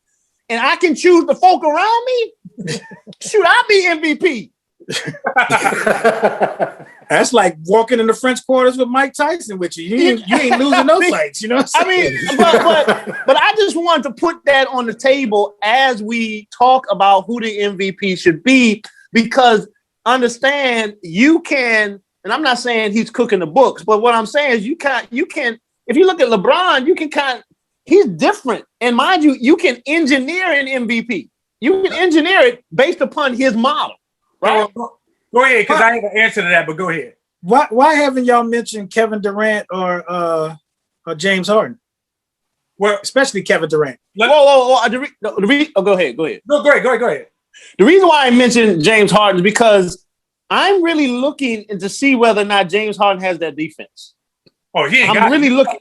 and I can choose the folk around me, shoot, I'll be MVP.
That's like walking in the French quarters with Mike Tyson with you. You ain't losing no fights, you know what I'm saying?
I mean, but I just wanted to put that on the table as we talk about who the MVP should be, because understand you can, and I'm not saying he's cooking the books, but what I'm saying is you can, if you look at LeBron, you can he's different. And mind you, you can engineer an MVP. You can engineer it based upon his model, right?
Go ahead, because I have an answer to that, but go ahead.
Why haven't y'all mentioned Kevin Durant or James Harden?
Well,
especially Kevin Durant.
Go ahead.
No, go ahead.
The reason why I mentioned James Harden is because I'm really looking to see whether or not James Harden has that defense.
Oh,
I'm really looking.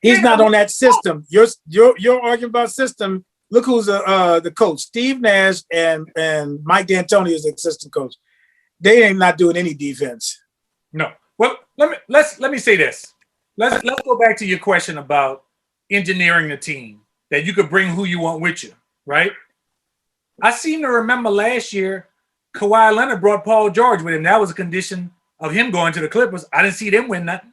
He's not on that system. You're arguing about system. Look who's the coach. Steve Nash and Mike D'Antoni is the assistant coach. They ain't not doing any defense.
No. Well, let me say this. Let's go back to your question about engineering the team, that you could bring who you want with you, right? I seem to remember last year Kawhi Leonard brought Paul George with him. That was a condition of him going to the Clippers. I didn't see them win nothing.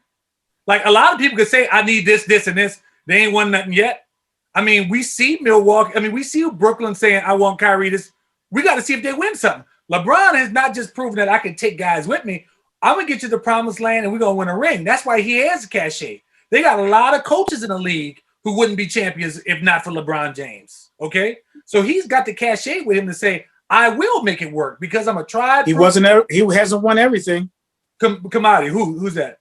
Like, a lot of people could say, I need this, this, and this. They ain't won nothing yet. I mean, we see Milwaukee. I mean, we see Brooklyn saying, I want Kyrie this. We got to see if they win something. LeBron has not just proven that I can take guys with me. I'm going to get you to the promised land and we're going to win a ring. That's why he has a cachet. They got a lot of coaches in the league who wouldn't be champions if not for LeBron James. Okay? So he's got the cachet with him to say, I will make it work because I'm a tried.
He hasn't won everything.
Commodity. Who's that?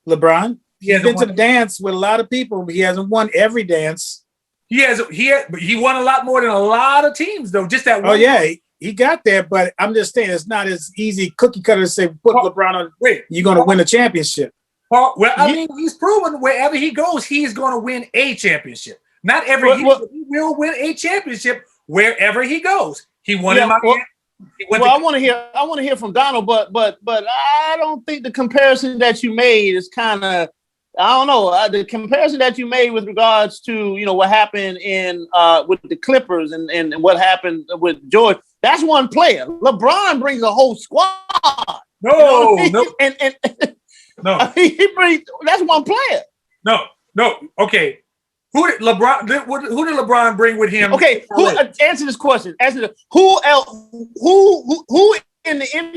LeBron. He's been to the dance with a lot of people, but he hasn't won every dance.
But he won a lot more than a lot of teams, though. Just that one.
Oh, yeah. He got there, but I'm just saying it's not as easy cookie cutter to say put LeBron on. You're going to win a championship.
Well, I mean, he's proven wherever he goes, he's going to win a championship. Not every year, but he will win a championship wherever he goes. He won in Miami.
I want to hear from Donald, but I don't think the comparison that you made is kind of. I don't know. The comparison that you made with regards to, what happened with the Clippers and what happened with George, that's one player. LeBron brings a whole squad.
No.
No. He brings, that's one player.
No. Okay. Who did LeBron bring with him?
Okay. Answer this question. Who else? Who in the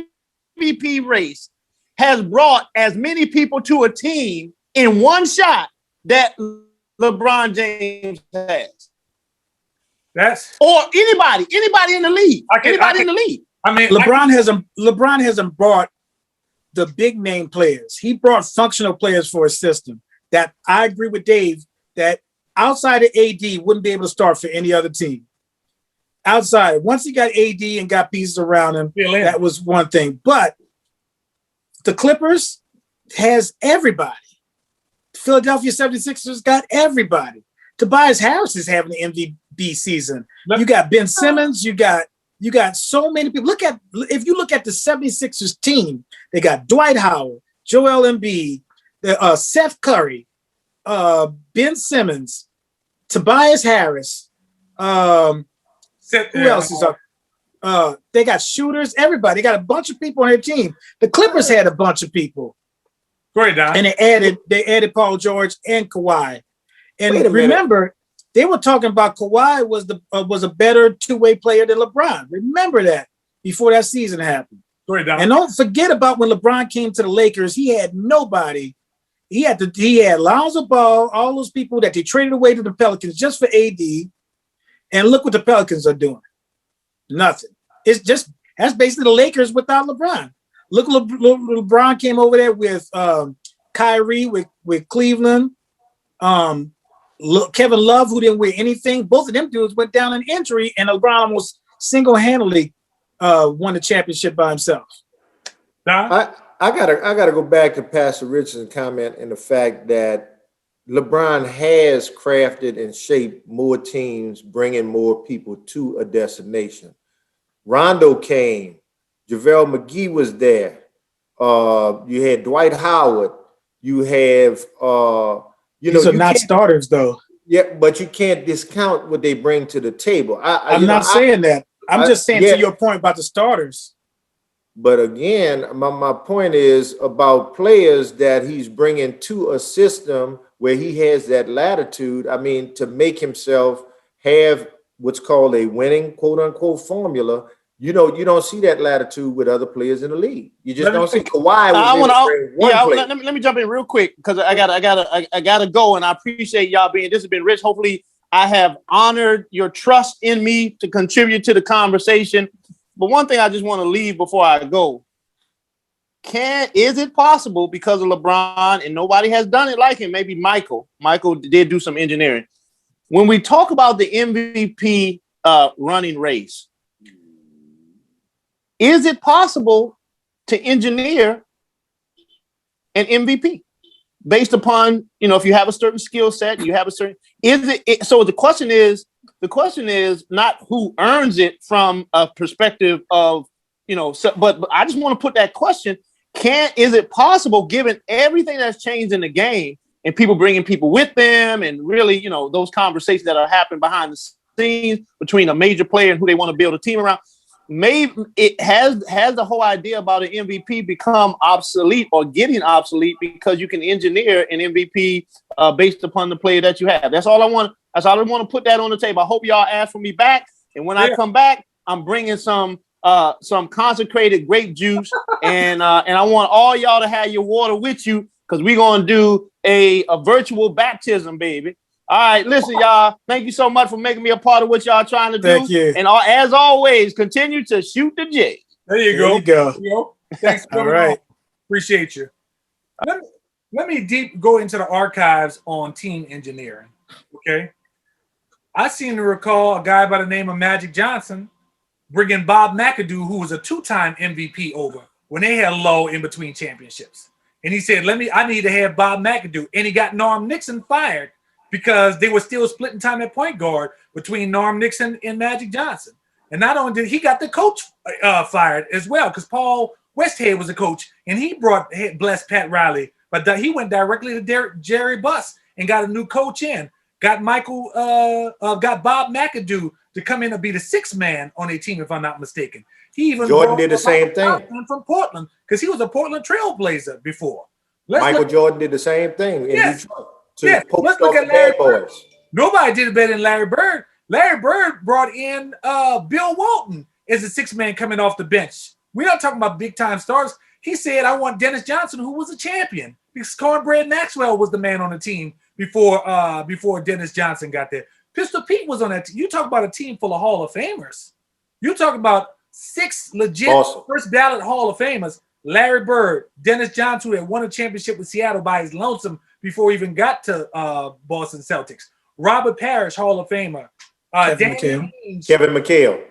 MVP race has brought as many people to a team in one shot that LeBron James has? Or anybody in the league. In the league.
I mean, LeBron hasn't brought the big name players. He brought functional players for his system. That I agree with Dave that outside of AD wouldn't be able to start for any other team. Outside, once he got AD and got pieces around him, that was one thing. But the Clippers has everybody. Philadelphia 76ers got everybody. Tobias Harris is having an MVP season. You got Ben Simmons. You got so many people. If you look at the 76ers team, they got Dwight Howard, Joel Embiid, Seth Curry, Ben Simmons, Tobias Harris. Who else is up? They got shooters. Everybody. They got a bunch of people on their team. The Clippers had a bunch of people.
Go ahead, Don.
And they added Paul George and Kawhi. And
Wait a minute.
remember, they were talking about Kawhi was a better two-way player than LeBron. Remember that before that season happened.
Go ahead, Don.
And don't forget about when LeBron came to the Lakers, he had nobody. He had Lonzo Ball, all those people that they traded away to the Pelicans just for AD. And look what the Pelicans are doing. Nothing. That's basically the Lakers without LeBron. Look, LeBron came over there with Kyrie, with Cleveland. Kevin Love, who didn't win anything. Both of them dudes went down in injury, and LeBron almost single-handedly won the championship by himself.
I gotta go back to Pastor Richardson's comment in the fact that LeBron has crafted and shaped more teams, bringing more people to a destination. Rondo came, JaVale McGee was there. You had Dwight Howard. You have
These are not starters, though.
Yeah, but you can't discount what they bring to the table.
I'm not saying that. I'm just saying to your point about the starters.
But again, my point is about players that he's bringing to a system where he has that latitude. I mean, to make himself have what's called a winning, quote unquote, formula. You don't see that latitude with other players in the league. You just don't see Kawhi.
Let me jump in real quick because I gotta go, and I appreciate y'all being. This has been rich. Hopefully, I have honored your trust in me to contribute to the conversation. But one thing I just want to leave before I go. Is it possible because of LeBron and nobody has done it like him? Maybe Michael did do some engineering. When we talk about the MVP running race, is it possible to engineer an MVP based upon, if you have a certain skill set, you have a certain, so the question is not who earns it from a perspective of, but I just want to put that question. Is it possible, given everything that's changed in the game and people bringing people with them and really, those conversations that are happening behind the scenes between a major player and who they want to build a team around, maybe it has the whole idea about an MVP become obsolete or getting obsolete because you can engineer an MVP based upon the player that you have. That's all I want to put that on the table. I hope y'all ask for me back. And when I come back, I'm bringing some consecrated grape juice and I want all y'all to have your water with you because we're going to do a virtual baptism, baby. All right, listen, y'all. Thank you so much for making me a part of what y'all trying to do.
Thank you.
And as always, continue to shoot the J.
There you go. Thanks for coming on. Appreciate you. Let me go into the archives on team engineering. Okay. I seem to recall a guy by the name of Magic Johnson bringing Bob McAdoo, who was a two-time MVP, over when they had a lull in between championships. And he said, I need to have Bob McAdoo. And he got Norm Nixon fired because they were still splitting time at point guard between Norm Nixon and Magic Johnson. And not only did he got the coach fired as well, because Paul Westhead was a coach, and he blessed Pat Riley, but he went directly to Jerry Buss and got a new coach in. Got Bob McAdoo to come in and be the sixth man on a team, if I'm not mistaken.
Jordan did the same thing
from Portland because he was a Portland Trailblazer before.
Jordan did the same thing in Detroit.
Let's look at Larry Bird. Nobody did it better than Larry Bird. Larry Bird brought in Bill Walton as a sixth man coming off the bench. We're not talking about big time stars. He said, I want Dennis Johnson, who was a champion, because Cornbread Maxwell was the man on the team before Dennis Johnson got there. Pistol Pete was on that team. You talk about a team full of Hall of Famers. You talk about 6 legit first ballot Hall of Famers. Larry Bird, Dennis Johnson, who had won a championship with Seattle by his lonesome before he even got to Boston Celtics. Robert Parrish, Hall of Famer.
Kevin McHale.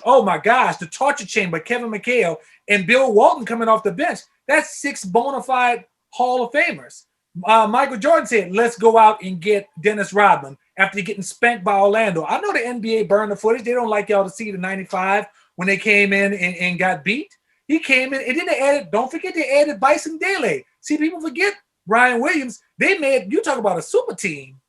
Oh my gosh, the torture chamber, Kevin McHale and Bill Walton coming off the bench. That's 6 bona fide Hall of Famers. Michael Jordan said, let's go out and get Dennis Rodman after getting spanked by Orlando. I know the NBA burned the footage. They don't like y'all to see the 95 when they came in and got beat. He came in, and then they added, don't forget they added Bison Dele. See, people forget Brian Williams. You talk about a super team.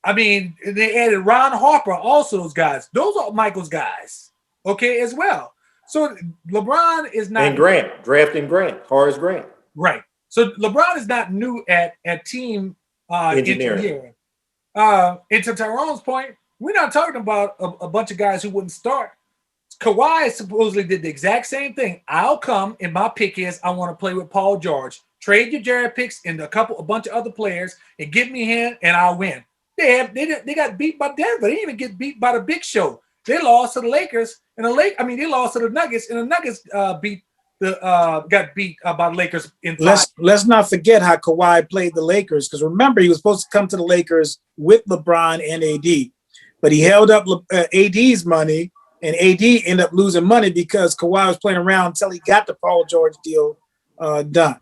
I mean, they added Ron Harper, also those guys. Those are Michael's guys. okay, as well. So LeBron is not
And Grant, drafting Grant, Horace Grant.
right. So LeBron is not new at team
Engineering.
engineering. And to Tyrone's point, we're not talking about a bunch of guys who wouldn't start. Kawhi supposedly did the exact same thing. I'll come and my pick is I want to play with Paul George. Trade your Jared picks and a bunch of other players and give me him and I'll win. They got beat by Denver. They didn't even get beat by the Big Show. They lost to the Lakers and they lost to the Nuggets and the Nuggets got beat by the Lakers in five.
Let's not forget how Kawhi played the Lakers, because remember he was supposed to come to the Lakers with LeBron and AD, but he held up AD's money, and AD ended up losing money because Kawhi was playing around until he got the Paul George deal done.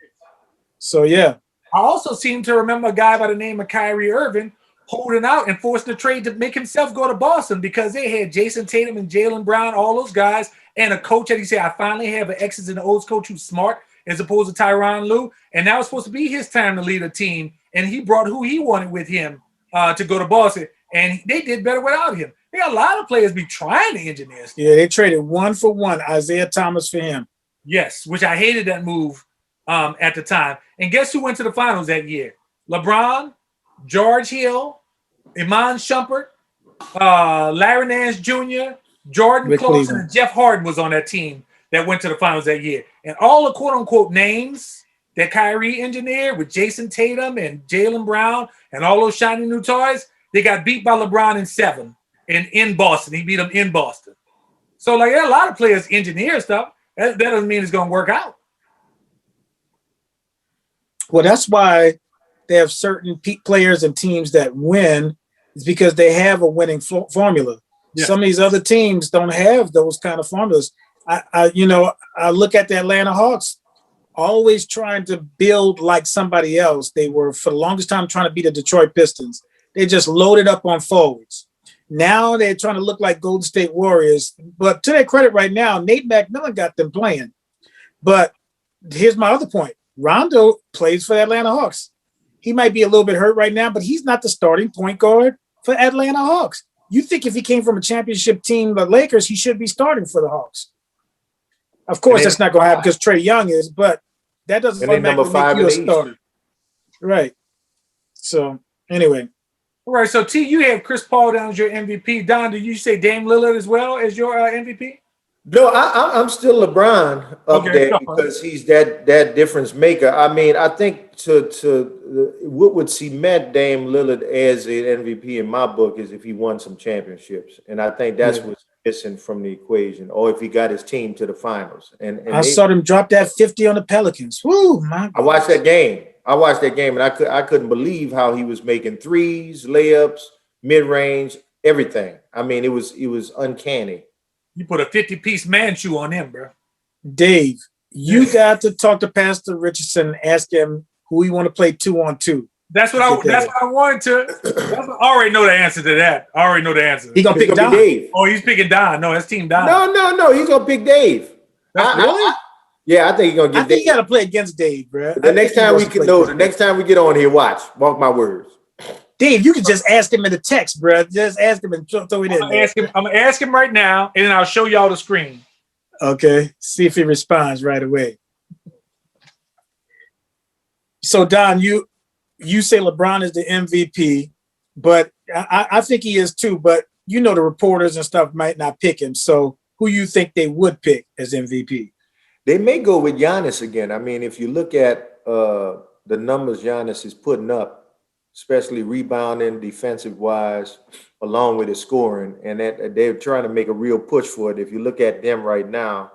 So yeah,
I also seem to remember a guy by the name of Kyrie Irving holding out and forcing the trade to make himself go to Boston because they had Jason Tatum and Jaylen Brown, all those guys, and a coach that he said, I finally have an X's and O's coach who's smart as opposed to Tyronn Lue. And now it's supposed to be his time to lead a team. And he brought who he wanted with him to go to Boston. And they did better without him. They got a lot of players be trying to engineer stuff.
Yeah, they traded 1-for-1 Isaiah Thomas for him.
Yes, which I hated that move at the time. And guess who went to the finals that year? LeBron, George Hill, Iman Shumpert, Larry Nance Jr., Jordan Clarkson, and Jeff Harden was on that team that went to the finals that year. And all the quote-unquote names that Kyrie engineered with Jason Tatum and Jaylen Brown and all those shiny new toys, they got beat by LeBron in 7 in Boston. He beat them in Boston. So, like, a lot of players engineer stuff. That doesn't mean it's going to work out.
Well, that's why they have certain players and teams that win, is because they have a winning formula. Yeah. Some of these other teams don't have those kind of formulas. I look at the Atlanta Hawks, always trying to build like somebody else. They were, for the longest time, trying to beat the Detroit Pistons. They just loaded up on forwards. Now they're trying to look like Golden State Warriors. But to their credit right now, Nate McMillan got them playing. But here's my other point. Rondo plays for the Atlanta Hawks. He might be a little bit hurt right now, but he's not the starting point guard for Atlanta Hawks. You think if he came from a championship team, the Lakers, he should be starting for the Hawks. Of course, that's not going to happen because Trae Young is, but that doesn't automatically make you a starter. Right. So, anyway.
All right, so T, you have Chris Paul down as your MVP. Don, did you say Dame Lillard as well as your MVP?
No, I'm still LeBron up there because he's that difference maker. I mean, I think to what would cement Dame Lillard as an MVP in my book is if he won some championships, and I think that's what's missing from the equation, or if he got his team to the finals. And
I saw them drop that 50 on the Pelicans. Woo, my God.
I watched that game, and I couldn't believe how he was making threes, layups, mid range, everything. I mean, it was uncanny.
You put a 50-piece Manchu on him, bro.
Dave, you got to talk to Pastor Richardson and ask him who he want to play 2-on-2.
That's what I wanted to. I already know the answer to that. I already know the answer.
He gonna pick Don.
Dave.
Oh, he's picking Don. No, that's Team Don.
No. He's gonna pick Dave.
Really?
Yeah, I think he's gonna get.
I think you gotta play against Dave, bro.
The next time we get on here, watch. Mark my words.
Dave, you can just ask him in the text, bro. Just ask him and throw it in.
I'm gonna ask him right now, and then I'll show y'all the screen.
Okay. See if he responds right away. So Don, you say LeBron is the MVP, but I think he is too. But you know the reporters and stuff might not pick him. So who you think they would pick as MVP?
They may go with Giannis again. I mean, if you look at the numbers Giannis is putting up, especially rebounding, defensive-wise, along with his scoring, and that they're trying to make a real push for it. If you look at them right now,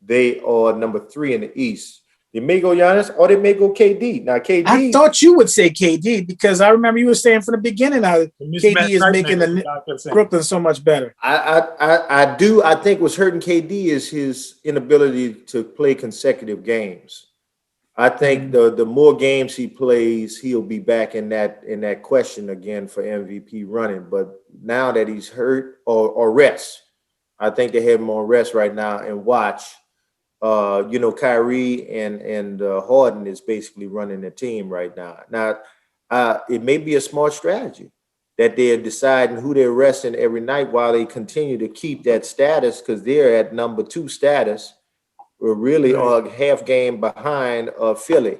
they are number 3 in the East. They may go Giannis, or they may go KD. Now, KD...
I thought you would say KD, because I remember you were saying from the beginning how KD is making the Brooklyn so much better.
I do. I think what's hurting KD is his inability to play consecutive games. I think the more games he plays, he'll be back in that question again for MVP running. But now that he's hurt or rest, I think they have him on rest right now and watch. Kyrie and Harden is basically running the team right now. Now, it may be a smart strategy. that they're deciding who they're resting every night while they continue to keep that status because they're at number 2 status. We're really half game behind Philly.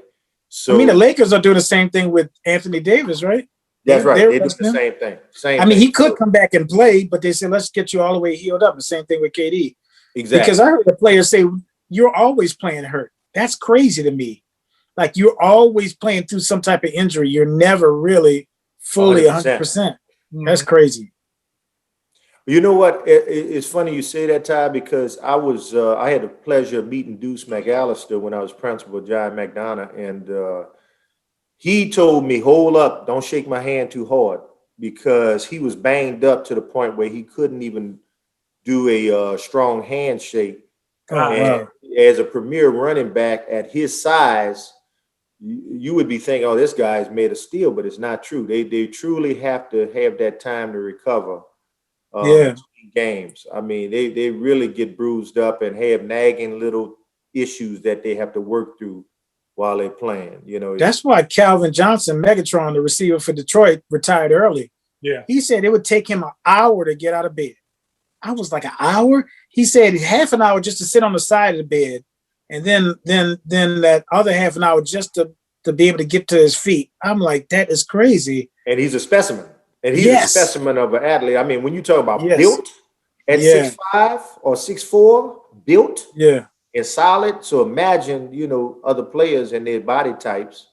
So
I mean, the Lakers are doing the same thing with Anthony Davis, right?
that's right.
They're
They do
resting
the
him.
same thing. Same
I mean,
thing.
he could come back and play, but they said, let's get you all the way healed up. The same thing with KD.
Exactly.
Because I heard the players say, you're always playing hurt. That's crazy to me. Like, you're always playing through some type of injury. You're never really fully 100%. That's crazy.
You know what? It's funny you say that, Ty, because I had the pleasure of meeting Deuce McAllister when I was principal, John McDonough, and he told me, hold up, don't shake my hand too hard, because he was banged up to the point where he couldn't even do a strong handshake. And as a premier running back at his size, you would be thinking, oh, this guy's made of steel, but it's not true. They truly have to have that time to recover. Games. I mean, they really get bruised up and have nagging little issues that they have to work through while they're playing. You know,
that's why Calvin Johnson, Megatron, the receiver for Detroit, retired early.
Yeah, he
said it would take him an hour to get out of bed. I was like, an hour? He said half an hour just to sit on the side of the bed, and then that other half an hour just to be able to get to his feet. I'm like, that is crazy.
And he's a specimen. And he's a specimen of an athlete. I mean, when you talk about built at 6'5" or 6'4", built and solid. So imagine, other players and their body types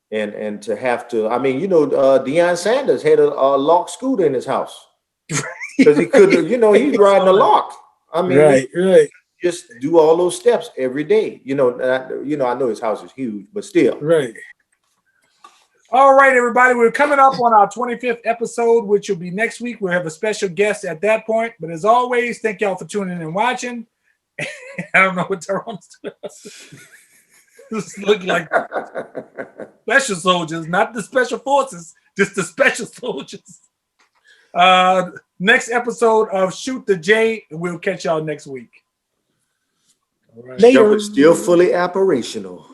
and to have to, I mean, Deion Sanders had a lock scooter in his house because he couldn't, he's riding a lock. I mean, just do all those steps every day. I know his house is huge, but still.
Right.
All right, everybody. We're coming up on our 25th episode, which will be next week. We'll have a special guest at that point. But as always, thank y'all for tuning in and watching. I don't know what Toronto's doing. This look like special soldiers, not the special forces, just the special soldiers. Next episode of Shoot the J, and we'll catch y'all next week.
All right. Still fully operational.